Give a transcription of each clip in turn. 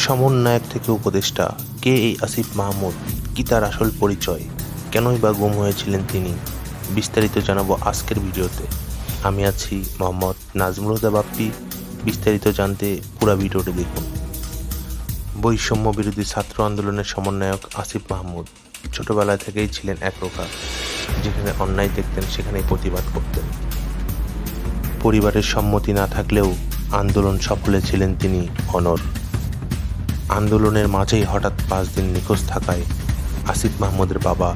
সমন্বয়ক থেকে উপদেষ্টা, কে এই আসিফ মাহমুদ, কি তার আসল পরিচয়, কেনই বা গুম হয়েছিলেন তিনি, বিস্তারিত জানাবো আজকের ভিডিওতে। আমি আছি মোহাম্মদ নাজমুল হুদা বাপ্পি। বিস্তারিত জানতে পুরো ভিডিওটি দেখুন। বৈষম্য বিরোধী ছাত্র আন্দোলনের সমন্বয়ক আসিফ মাহমুদ ছোটবেলা থেকেই ছিলেন একরোখা, যেখানে অন্যায় দেখতেন সেখানেই প্রতিবাদ করতেন। পরিবারের সম্মতি না থাকলেও আন্দোলন সফলে ছিলেন তিনি অনড়। আন্দোলনের মাঝেই হঠাৎ 5 দিন নিখোঁজ থাকায় আসিফ মাহমুদের বাবা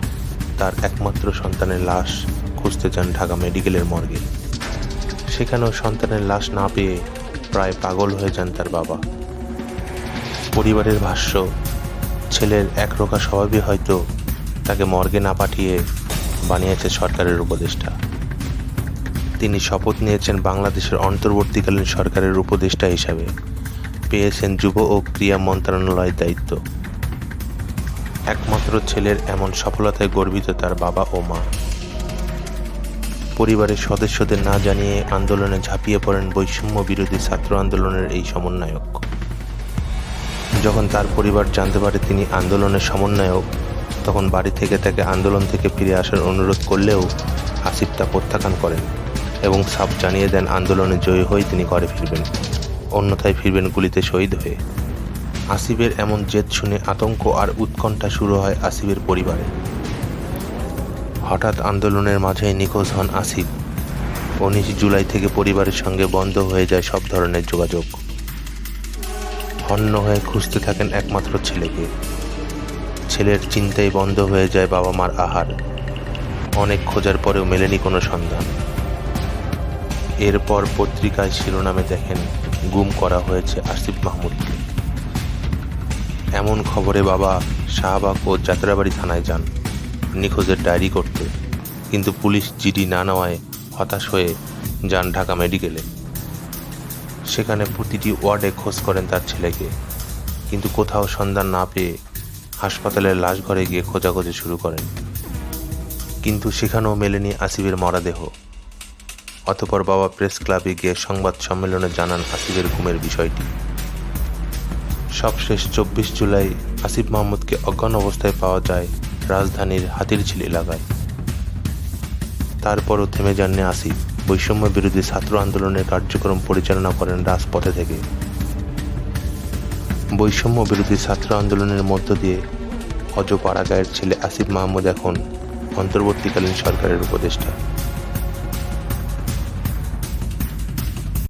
তার একমাত্র সন্তানের লাশ খুঁজতে যান ঢাকা মেডিকেলের মর্গে। সেখানেও সন্তানের লাশ না পেয়ে প্রায় পাগল হয়ে যান তার বাবা। পরিবারের ভাষ্য, ছেলের একরোখা স্বভাবই হয়তো তাকে মর্গে না পাঠিয়ে বানিয়েছে সরকারের উপদেষ্টা। তিনি শপথ নিয়েছেন বাংলাদেশের অন্তর্বর্তীকালীন সরকারের উপদেষ্টা হিসাবে, পেয়েছেন যুব ও ক্রীড়া মন্ত্রণালয়ের দায়িত্ব। একমাত্র ছেলের এমন সফলতায় গর্বিত তার বাবা ও মা। পরিবারের সদস্যদের না জানিয়ে আন্দোলনে ঝাঁপিয়ে পড়েন বৈষম্য বিরোধী ছাত্র আন্দোলনের এই সমন্বয়ক। যখন তার পরিবার জানতে পারে তিনি আন্দোলনের সমন্বয়ক, তখন বাড়ি থেকে তাকে আন্দোলন থেকে ফিরে আসার অনুরোধ করলেও আসিফ তা প্রত্যাখ্যান করেন এবং সাফ জানিয়ে দেন আন্দোলনে জয়ী হয়ে তিনি ঘরে ফিরবেন, অন্যথায় ফিরবেন গুলিতে শহীদ হয়ে। আসিফের এমন জেদ শুনে আতঙ্ক আর উৎকণ্ঠা শুরু হয় আসিফের পরিবারে। হঠাৎ আন্দোলনের মাঝেই নিখোঁজ হন আসিফ। 19 জুলাই থেকে পরিবারের সঙ্গে বন্ধ হয়ে যায় সব ধরনের যোগাযোগ। হন্য হয়ে খুঁজতে থাকেন একমাত্র ছেলেকে। ছেলের চিন্তায় বন্ধ হয়ে যায় বাবা মার আহার। অনেক খোঁজার পরেও মেলেনি কোনো সন্ধান। এরপর পত্রিকায় শিরোনামে দেখেন, গুম করা হয়েছে আসিফ মাহমুদকে। এমন খবরে বাবা শাহবাগ ও যাত্রাবাড়ি থানায় যান নিখোঁজের ডায়েরি করতে, কিন্তু পুলিশ জিডি না নেওয়ায় হতাশ হয়ে যান ঢাকা মেডিকেলে। সেখানে প্রতিটি ওয়ার্ডে খোঁজ করেন তার ছেলেকে, কিন্তু কোথাও সন্ধান না পেয়ে হাসপাতালের লাশ ঘরে গিয়ে খোঁজাখুঁজি শুরু করেন, কিন্তু সেখানেও মেলেনি আসিফের মরদেহ। অতঃপর বাবা প্রেস ক্লাবে গিয়ে সংবাদ সম্মেলনে জানান আসিফের গুমের বিষয়টি। সবশেষ 24 জুলাই আসিফ মাহমুদকে অজ্ঞান অবস্থায় পাওয়া যায় রাজধানীর হাতিরঝিল এলাকায়। তারপরও থেমে যাননি আসিফ। বৈষম্য বিরোধী ছাত্র আন্দোলনের কার্যক্রম পরিচালনা করেন রাজপথে থেকে। বৈষম্য বিরোধী ছাত্র আন্দোলনের মধ্য দিয়ে অজ পাড়াগাঁয়ের ছেলে আসিফ মাহমুদ এখন অন্তর্বর্তীকালীন সরকারের উপদেষ্টা।